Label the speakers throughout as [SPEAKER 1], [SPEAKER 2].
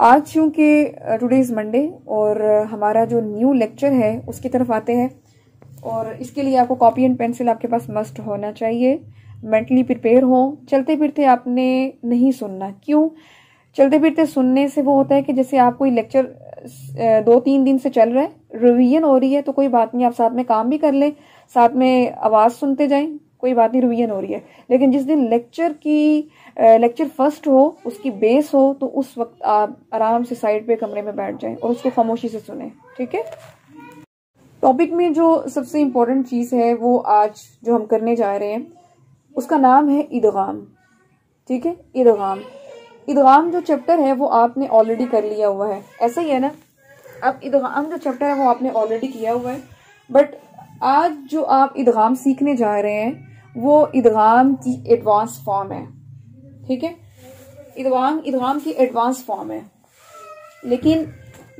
[SPEAKER 1] आज चूँकि today is Monday और हमारा जो न्यू लेक्चर है उसकी तरफ आते हैं और इसके लिए आपको कॉपी एंड पेंसिल आपके पास मस्ट होना चाहिए। मेंटली प्रिपेयर हो। चलते फिरते आपने नहीं सुनना। क्यों? चलते फिरते सुनने से वो होता है कि जैसे आप कोई लेक्चर 2-3 दिन से चल रहा है, रिवीजन हो रही है, तो कोई बात नहीं, आप साथ में काम भी कर लें, साथ में आवाज़ सुनते जाएं, कोई बात नहीं, रिवीजन हो रही है। लेकिन जिस दिन लेक्चर फर्स्ट हो, उसकी बेस हो, तो उस वक्त आप आराम से साइड पे कमरे में बैठ जाएं और उसको खामोशी से सुने। ठीक है? टॉपिक में जो सबसे इम्पोर्टेंट चीज़ है वो आज जो हम करने जा रहे हैं उसका नाम है इदगाम। ठीक है? इदगाम जो चैप्टर है वो आपने ऑलरेडी कर लिया हुआ है, ऐसा ही है ना? अब इदगाम जो चैप्टर है वो आपने ऑलरेडी किया हुआ है, बट आज जो आप इदगाम सीखने जा रहे हैं वो इदगाम की एडवांस फॉर्म है। ठीक है? इदगाम की एडवांस फॉर्म है, लेकिन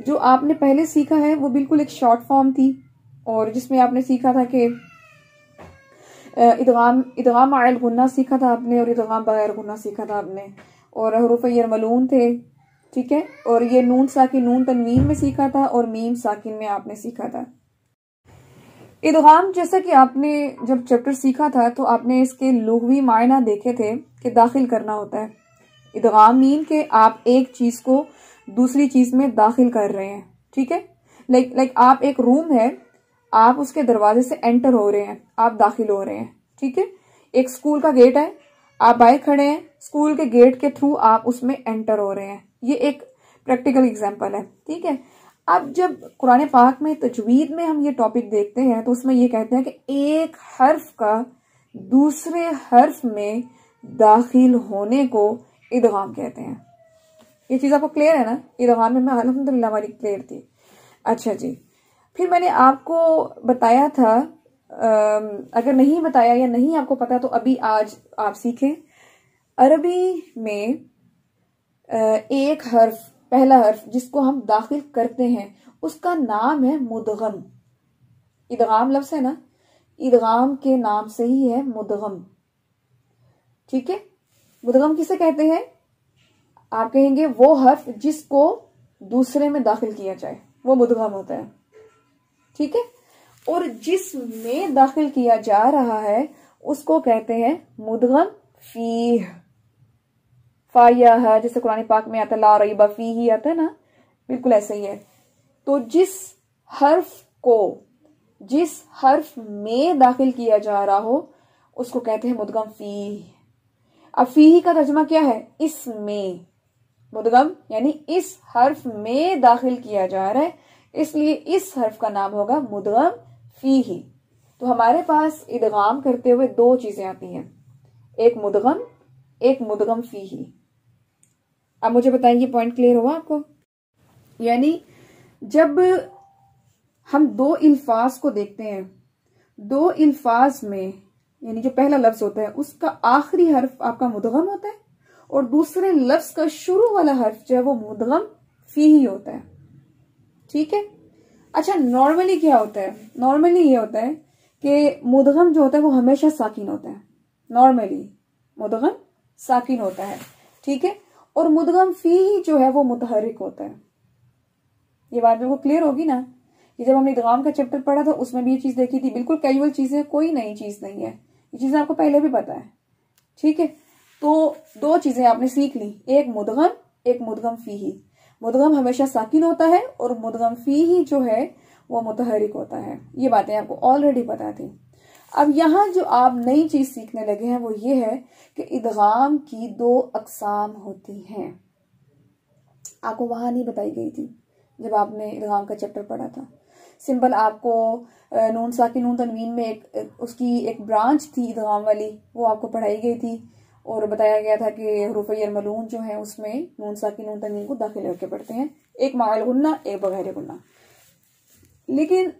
[SPEAKER 1] जो आपने पहले सीखा है वो बिल्कुल एक शॉर्ट फॉर्म थी और जिसमें आपने सीखा था कि इदगाम माइल गुन्ना सीखा था आपने और इदगाम बगैर गुन्ना सीखा था आपने, और हरूफ यरमलून थे। ठीक है? और ये नून साकिन नून तनवीन में सीखा था और मीम साकिन में आपने सीखा था। इदगाम जैसा कि आपने जब चैप्टर सीखा था तो आपने इसके लुग़वी मायना देखे थे कि दाखिल करना होता है। इदगाम मीन के आप एक चीज को दूसरी चीज में दाखिल कर रहे हैं। ठीक है? लाइक आप एक रूम है, आप उसके दरवाजे से एंटर हो रहे हैं, आप दाखिल हो रहे हैं। ठीक है? एक स्कूल का गेट है, आप बाहर खड़े हैं, स्कूल के गेट के थ्रू आप उसमें एंटर हो रहे हैं। ये एक प्रैक्टिकल एग्जांपल है। ठीक है? अब जब कुरान पाक में तजवीद में हम ये टॉपिक देखते हैं तो उसमें ये कहते हैं कि एक हर्फ का दूसरे हर्फ में दाखिल होने को इदगाम कहते हैं। ये चीज आपको क्लियर है ना? इदगाम में अल्हम्दुलिल्लाह हमारी क्लियर थी। अच्छा जी, फिर मैंने आपको बताया था, अगर नहीं बताया या नहीं आपको पता तो अभी आज आप सीखें। अरबी में एक हर्फ, पहला हर्फ जिसको हम दाखिल करते हैं उसका नाम है मुदगम। इदगाम लफ्ज है ना, इदगाम के नाम से ही है मुदगम। ठीक है? मुदगम किसे कहते हैं? आप कहेंगे वो हर्फ जिसको दूसरे में दाखिल किया जाए वो मुदगम होता है। ठीक है? और जिसमें दाखिल किया जा रहा है उसको कहते हैं मुदगम फीह। फाया है, जैसे कुरान पाक में आता है ला रईबा फीही आता है ना, बिल्कुल ऐसे ही है। तो जिस हर्फ में दाखिल किया जा रहा हो उसको कहते हैं मुदगम फीह। अब फीही का तर्जुमा क्या है? इसमें। मुदगम यानी इस हर्फ में दाखिल किया जा रहा है, इसलिए इस हर्फ का नाम होगा मुदगम फीही। तो हमारे पास इदगाम करते हुए दो चीजें आती हैं, एक मुदगम, एक मुदगम फीही। अब मुझे बताइए, पॉइंट क्लियर हुआ आपको? यानी जब हम दो इल्फाज को देखते हैं, दो इल्फाज में यानी जो पहला लफ्ज होता है उसका आखिरी हर्फ आपका मुदगम होता है और दूसरे लफ्ज का शुरू वाला हर्फ जो है वो मुदगम फीही होता है। ठीक है? अच्छा, नॉर्मली क्या होता है? नॉर्मली ये होता है कि मुदगम जो होता है वो हमेशा साकिन होता है। नॉर्मली मुदगम साकिन होता है। ठीक है? और मुदगम फीही जो है वो मुतहर्रिक होता है। ये बात बिल्कुल क्लियर होगी ना? ये जब हमने इदगाम का चैप्टर पढ़ा था उसमें भी ये चीज देखी थी। बिल्कुल कैजुअल चीजें, कोई नई चीज नहीं है, ये चीजें आपको पहले भी पता है। ठीक है? तो दो चीजें आपने सीख ली, एक मुदगम, एक मुदगम फीही। मुदगम हमेशा साकिन होता है और मुदगम फीही जो है वो मुतहर्रिक होता है। ये बातें आपको ऑलरेडी पता थी। अब यहाँ जो आप नई चीज सीखने लगे हैं वो ये है कि इदगाम की दो अकसाम होती हैं। आपको वहां नहीं बताई गई थी जब आपने इदगाम का चैप्टर पढ़ा था। सिंपल आपको नून साकिन नून तनवीन में एक उसकी एक ब्रांच थी इदगाम वाली, वो आपको पढ़ाई गई थी और बताया गया था कि हरूफ यरमलून जो है उसमें नून साकिन नून तनवीन को दाखिल करके पढ़ते हैं, एक माअल गुन्ना एक बगैर गुन्ना। लेकिन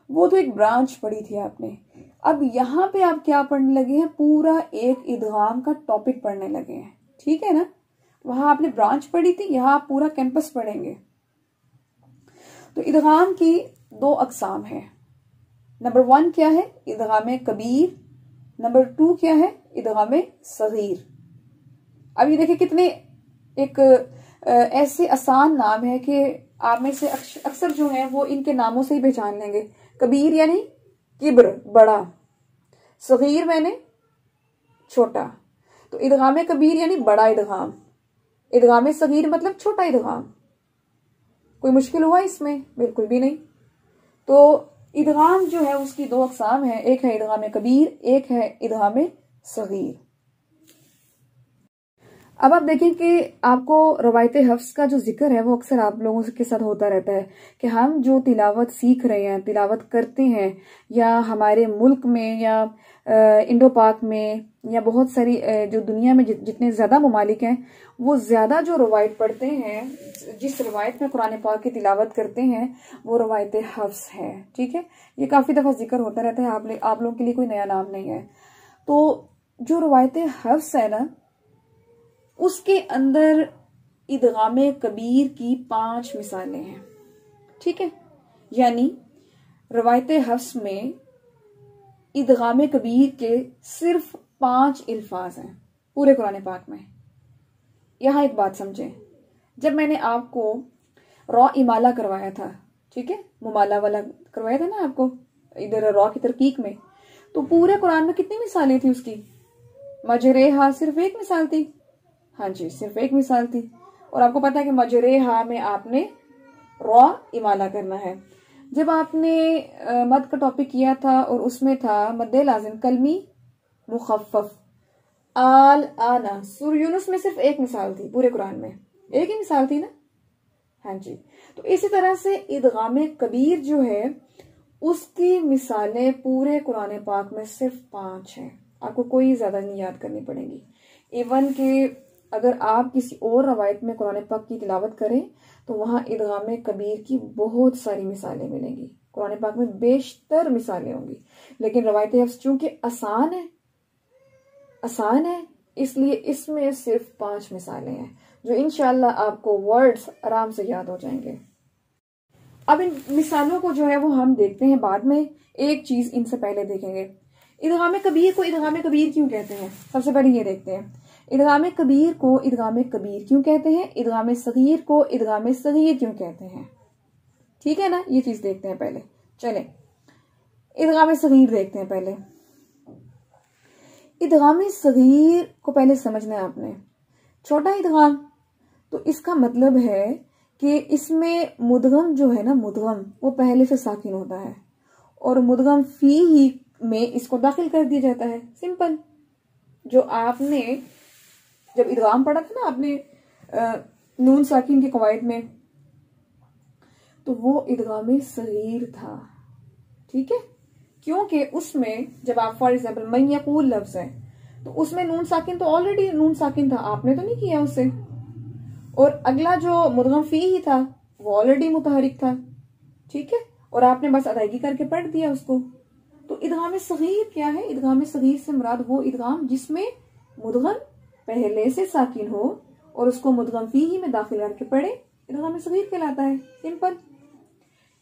[SPEAKER 1] वो तो एक ब्रांच पढ़ी थी आपने। अब यहाँ पे आप क्या पढ़ने लगे हैं, पूरा एक इदगाम का टॉपिक पढ़ने लगे हैं, ठीक है ना। वहां आपने ब्रांच पढ़ी थी, यहाँ आप पूरा कैंपस पढ़ेंगे। तो इदगाम की दो अकसाम है। नंबर 1 क्या है, इदगाम कबीर। नंबर 2 क्या है, इदगाम सगीर। अब ये देखिए कितने एक ऐसे आसान नाम है कि आप में से अक्सर जो है वो इनके नामों से ही पहचान लेंगे। कबीर यानी किब्र बड़ा, सगीर मैंने छोटा। तो इदगाम कबीर यानी बड़ा इदगाम, इदगाम सगीर मतलब छोटा इदगाम। कोई मुश्किल हुआ इसमें? बिल्कुल भी नहीं। तो इदगाम जो है उसकी दो अकसाम है, एक है इदगाम कबीर, एक है इदगाम सगीर। अब आप देखें कि आपको रवायत हफ्स का जो जिक्र है वो अक्सर आप लोगों के साथ होता रहता है कि हम जो तिलावत सीख रहे हैं, तिलावत करते हैं, या हमारे मुल्क में या इंडो पाक में या बहुत सारी जो दुनिया में जितने ज़्यादा ममालिक हैं वो ज़्यादा जो रवायत पढ़ते हैं, जिस रवायत में कुरान पाक की तिलावत करते हैं वो रवायत हफ्स है, ठीक है। ये काफ़ी दफ़ा जिक्र होता रहता है, आप लोगों के लिए कोई नया नाम नहीं है। तो जो रवायत हफ्स है ना, उसके अंदर इदगाम कबीर की 5 मिसालें हैं, ठीक है। यानी रवायत हफ्स में इदगाम कबीर के सिर्फ 5 अल्फाज हैं पूरे कुरान पाक में। यहां एक बात समझें, जब मैंने आपको रॉ इमाला करवाया था, ठीक है, मुमाला वाला करवाया था ना आपको इधर रॉ की तरकीक में, तो पूरे कुरान में कितनी मिसालें थी उसकी? मजरेहा सिर्फ एक मिसाल थी। हाँ जी, सिर्फ एक मिसाल थी। और आपको पता है कि मजरेहा में आपने रॉ इमाला करना है। जब आपने मद का टॉपिक किया था और उसमें था मद्दे लाजिम कलमी मुखफ्फफ आल आना, सूरह यूनुस में सिर्फ एक मिसाल थी पूरे कुरान में, एक ही मिसाल थी ना। हाँ जी। तो इसी तरह से इदगाम कबीर जो है उसकी मिसालें पूरे कुरान पाक में सिर्फ 5 हैं। आपको कोई ज्यादा नहीं याद करनी पड़ेगी। इवन के अगर आप किसी और रवायत में कुरान पाक की तिलावत करें तो वहां इदगाम कबीर की बहुत सारी मिसालें मिलेंगी। कुरान पाक में बेशतर मिसालें होंगी, लेकिन रवायत हफ्स चूंकि आसान है इसलिए इसमें सिर्फ 5 मिसालें हैं जो इंशाल्लाह आपको वर्ड्स आराम से याद हो जाएंगे। अब इन मिसालों को जो है वो हम देखते हैं बाद में। एक चीज इनसे पहले देखेंगे, इदगाम कबीर को इदगाम कबीर क्यों कहते हैं। सबसे पहले ये देखते हैं, इदगाम कबीर को इदगाम कबीर क्यों कहते हैं, इदगाम सगीर को इदगाम सगीर क्यों कहते हैं, ठीक है ना। ये चीज देखते हैं पहले। चले इदगाम सगीर देखते हैं पहले। इदगाम सगीर को पहले समझना है आपने। छोटा इदगाम, तो इसका मतलब है कि इसमें मुदगम जो है ना, मुदगम वो पहले से साकिन होता है और मुदगम फी ही में इसको दाखिल कर दिया जाता है। सिंपल। जो आपने जब इदगाम पढ़ा था ना आपने नून साकिन के कवायद में, तो वो इदगाम सगीर था, ठीक है। क्योंकि उसमें जब आप फॉर एग्जाम्पल मन यकूल लफ्ज है तो उसमें नून साकिन तो ऑलरेडी नून साकिन था, आपने तो नहीं किया उससे, और अगला जो मुदगम फी ही था वो ऑलरेडी मुतहरिक था, ठीक है, और आपने बस अदायगी करके पढ़ दिया उसको। तो इदगाम सगीर क्या है? इदगाम सगीर से मुराद वो इदगाम जिसमें मुदगम पहले से साकिन हो और उसको मुदगम फी ही में दाखिल करके पढ़े, इदगाम सगीर कहलाता है। सिंपल।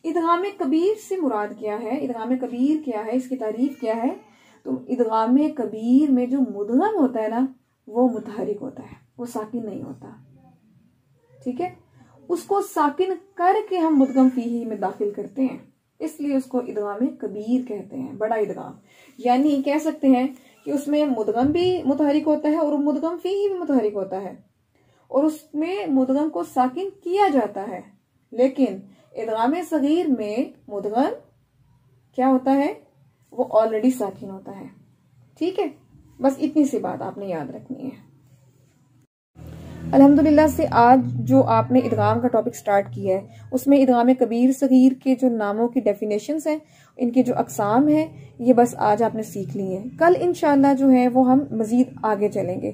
[SPEAKER 1] इदगाम कबीर से मुराद क्या है, इदगाम कबीर क्या है, इसकी तारीफ क्या है? तो इदगाम कबीर में जो मुदगम होता है ना वो मुतहरिक होता है, वो साकिन नहीं होता, ठीक है। उसको साकिन करके हम मुदगम फी ही में दाखिल करते हैं, इसलिए उसको इदगाम कबीर कहते हैं, बड़ा इदगाम। यानी कह सकते हैं कि उसमें मुदगम भी मुतहरिक होता है और मुदगम फी ही भी मुतहरिक होता है और उसमें मुदगम को साकिन किया जाता है। लेकिन इदगाम सगीर में मुदगम क्या होता है? वो ऑलरेडी साकिन होता है, ठीक है। बस इतनी सी बात आपने याद रखनी है। अल्हम्दुलिल्लाह से आज जो आपने इदगाम का टॉपिक स्टार्ट किया है उसमें इदगाम कबीर सगीर के जो नामों की डेफिनेशंस हैं, इनके जो अकसाम हैं, ये बस आज आपने सीख ली हैं। कल इंशाअल्लाह जो है वो हम मजीद आगे चलेंगे।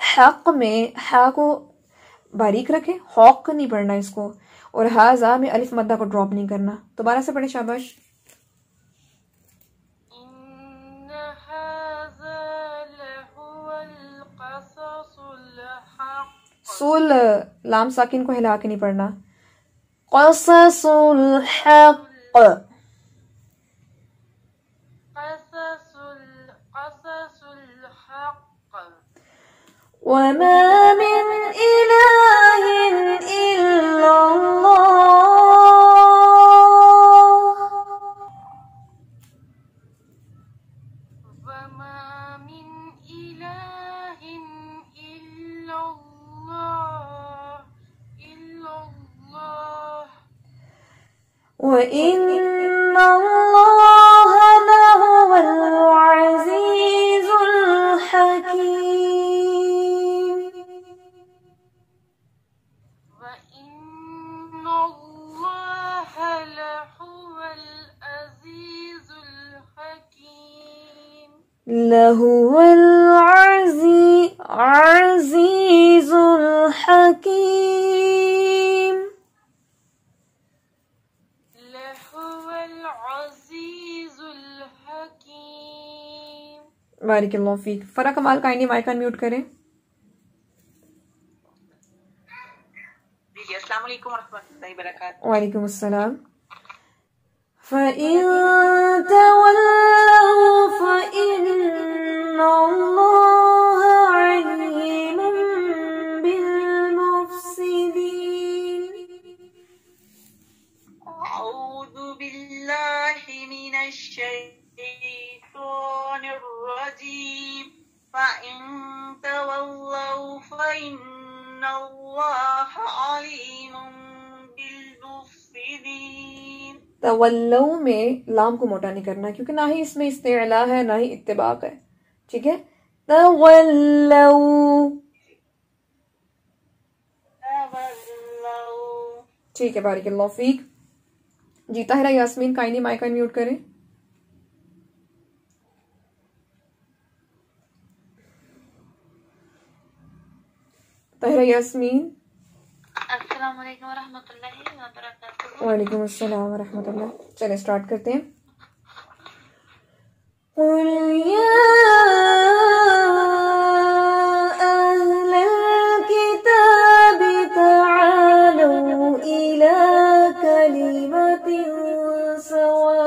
[SPEAKER 1] हक में हा को बारीक रखें, हॉक नहीं पढ़ना इसको, और हाजा में अलिफ मद्दा को ड्रॉप नहीं करना। दोबारा से पढ़े, शाबाश। सुल लाम साकिन को हिला के नहीं पढ़ना। क़ससुल हक़, वमा मिन इलाहिन वइन्नल्लाह लहुवल अज़ीज़ुल हकीम।
[SPEAKER 2] वइन्नल्लाह लहुवल अज़ीज़ुल हकीम।
[SPEAKER 1] लहुवल अज़ीज़ुल हकीम। बारिकल्लाहु फीक। फरा कमाल काइंडली माइक अनम्यूट करें।
[SPEAKER 2] अस्सलाम वालेकुम वरहमतुल्लाहि वबरकातुहू।
[SPEAKER 1] वालेकुम अस्सलाम। फ़इन तवल्लौ फ़इन्नल्लाह अलीमुम बिल मुफ़्सिदीन।
[SPEAKER 2] अऊज़ु बिल्लाहि मिनश शैतानिर रजीम। फ़इन तवल्लौ फ़इन्नल्लाह अलीमुम बिल मुफ़्सिदीन।
[SPEAKER 1] तवल्लौ में लाम को मोटा नहीं करना, क्योंकि ना ही इसमें इस्तिअला है ना ही इत्तिबाक है। ठीक है, तवल्लौ। ठीक है, बारिकल्लाहु फीक। जी Tahira Yasmin kindly mic unmute करें। ताहिरा यास्मीन।
[SPEAKER 2] अस्सलाम वालेकुम वरहमतुल्लाहि वबरकातुहू।
[SPEAKER 1] वालेकुम अस्सलाम वरहमतुल्लाह। चलिए स्टार्ट करते हैं। कुल या अहलल किताब तआलू इला कलिमतिन सवा।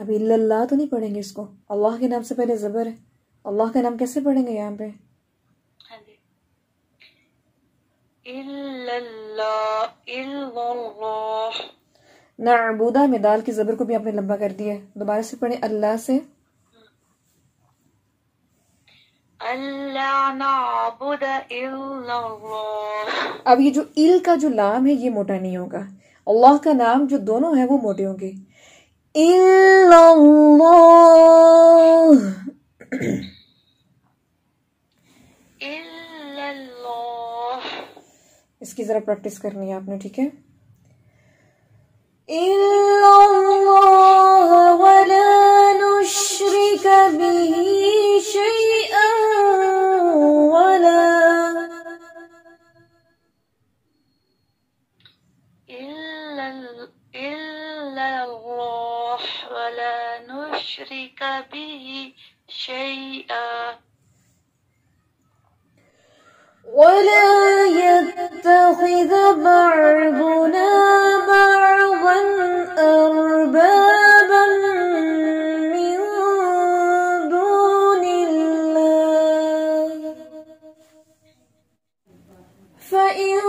[SPEAKER 1] अब इल्लल्लाह तो नहीं पढ़ेंगे इसको, अल्लाह के नाम से पहले ज़बर है। अल्लाह का नाम कैसे पढ़ेंगे यहाँ पे?
[SPEAKER 2] इल्लल्लाह
[SPEAKER 1] नअबुदा में दाल की ज़बर को भी आपने लंबा कर दिया है। दोबारा से पढ़े अल्लाह से।
[SPEAKER 2] अल्ला नअबुद इल्लल्लाह।
[SPEAKER 1] अब ये जो इल का जो लाम है ये मोटा नहीं होगा। अल्लाह का नाम जो दोनों है वो मोटे होंगे। इल्लल्लाह
[SPEAKER 2] इल्लल्लाह।
[SPEAKER 1] इसकी जरा प्रैक्टिस करनी है आपने, ठीक है। इल्लल्लाह वला नुश्रिक बिही शैअन वला
[SPEAKER 2] इल्लल्लाह वला नुश्रिक बिही शैआ
[SPEAKER 1] वला यत्तखिज़ बअदुना बअदन अरबाबन मिन दूनिल्लाह फ़इन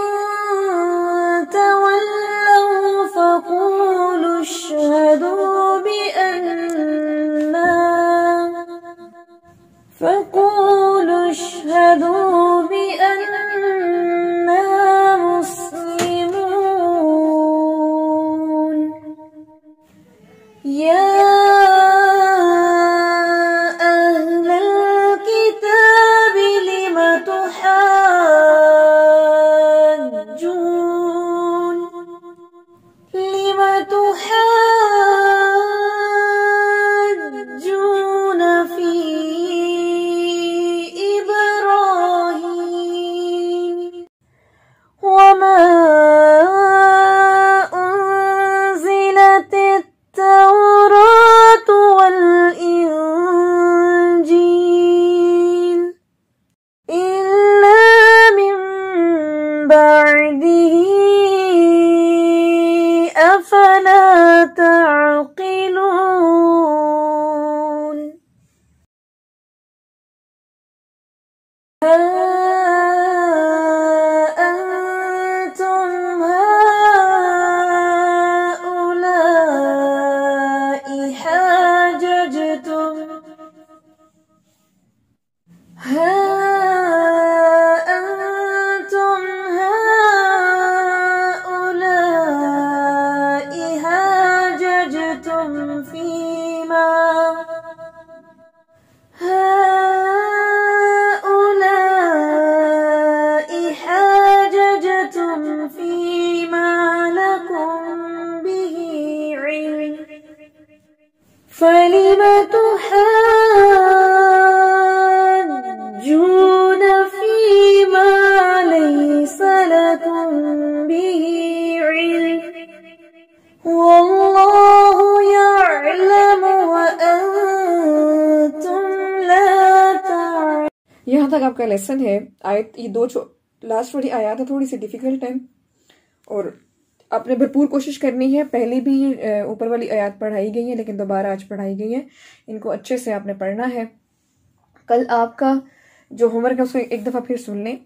[SPEAKER 1] तवल्लौ फ़क़ूलु अशहदू बिअन्ना मुस्लिमून। या अहलल किताबि लिम तुहाज्जून फी इब्राहीम वमा उन्ज़िलतित तौरातु वल इंजील इल्ला मिन बअदिही अफला तअक़िलून। हा अंतुम हाउलाइ हाजजतुम फीमा लकुम बिही इल्म फलिम तुहाज्जून फीमा लैसा लकुम बिही इल्म वल्लाहु यअलमु व अंतुम ला तअलमून। यहाँ तक आपका लेसन है। आयत ये दो लास्ट वाली आयत है, थोड़ी सी डिफिकल्ट है और आपने भरपूर कोशिश करनी है। पहले भी ऊपर वाली आयत पढ़ाई गई है लेकिन दोबारा आज पढ़ाई गई है। इनको अच्छे से आपने पढ़ना है। कल आपका जो होमवर्क है उसको एक दफ़ा फिर सुन लें।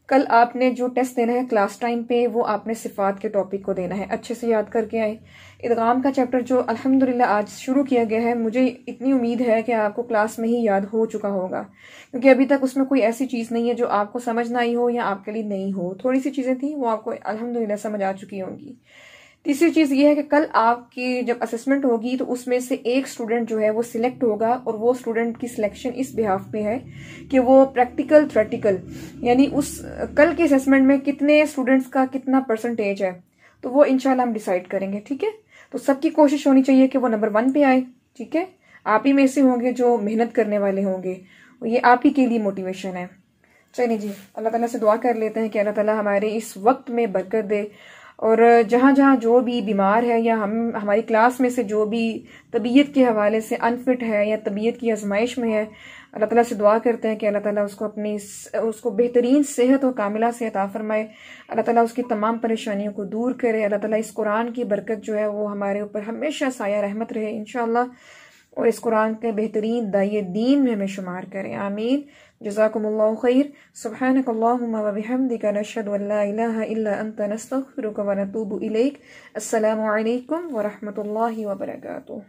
[SPEAKER 1] कल आपने जो टेस्ट देना है क्लास टाइम पे वो आपने सिफ़ात के टॉपिक को देना है। अच्छे से याद करके आए। इदगाम का चैप्टर जो अल्हम्दुलिल्लाह आज शुरू किया गया है, मुझे इतनी उम्मीद है कि आपको क्लास में ही याद हो चुका होगा, क्योंकि अभी तक उसमें कोई ऐसी चीज़ नहीं है जो आपको समझ ना आई हो या आपके लिए नहीं हो। थोड़ी सी चीज़ें थी वो आपको अल्हम्दुलिल्लाह समझ आ चुकी होंगी। तीसरी चीज़ ये है कि कल आपकी जब असेसमेंट होगी तो उसमें से एक स्टूडेंट जो है वो सिलेक्ट होगा और वो स्टूडेंट की सिलेक्शन इस बिहाफ पे है कि वो प्रैक्टिकल थ्योरेटिकल यानी उस कल के असेसमेंट में कितने स्टूडेंट्स का कितना परसेंटेज है तो वो इंशाल्लाह हम डिसाइड करेंगे। ठीक है, तो सबकी कोशिश होनी चाहिए कि वो नंबर 1 पे आए। ठीक है, आप ही में से होंगे जो मेहनत करने वाले होंगे, ये आप ही के लिए मोटिवेशन है। चलिए जी, अल्लाह ताला से दुआ कर लेते हैं कि अल्लाह ताला हमारे इस वक्त में बरकत दे और जहाँ जहाँ जो भी बीमार है या हमारी क्लास में से जो भी तबीयत के हवाले से अनफिट है या तबीयत की आजमाइश में है, अल्लाह ताला से दुआ करते हैं कि अल्लाह ताला उसको बेहतरीन सेहत और कामिला से अता फरमाए। अल्लाह ताला उसकी तमाम परेशानियों को दूर करे। अल्लाह ताला इस कुरान की बरकत जो है वो हमारे ऊपर हमेशा साया रहमत रहे इंशाअल्लाह, और इस कुरान के बेहतरीन दाई दीन में हमें शुमार करें, आमीन। जज़ाकुमुल्लाहु खैर। सुब्हानकल्लाहुम्मा व बिहम्दिका नशहदु अन ला इलाहा इल्ला अंता नस्तगफिरुका व नतूबु इलैक। अस्सलामु अलैकुम व रहमतुल्लाहि व बरकातुहू।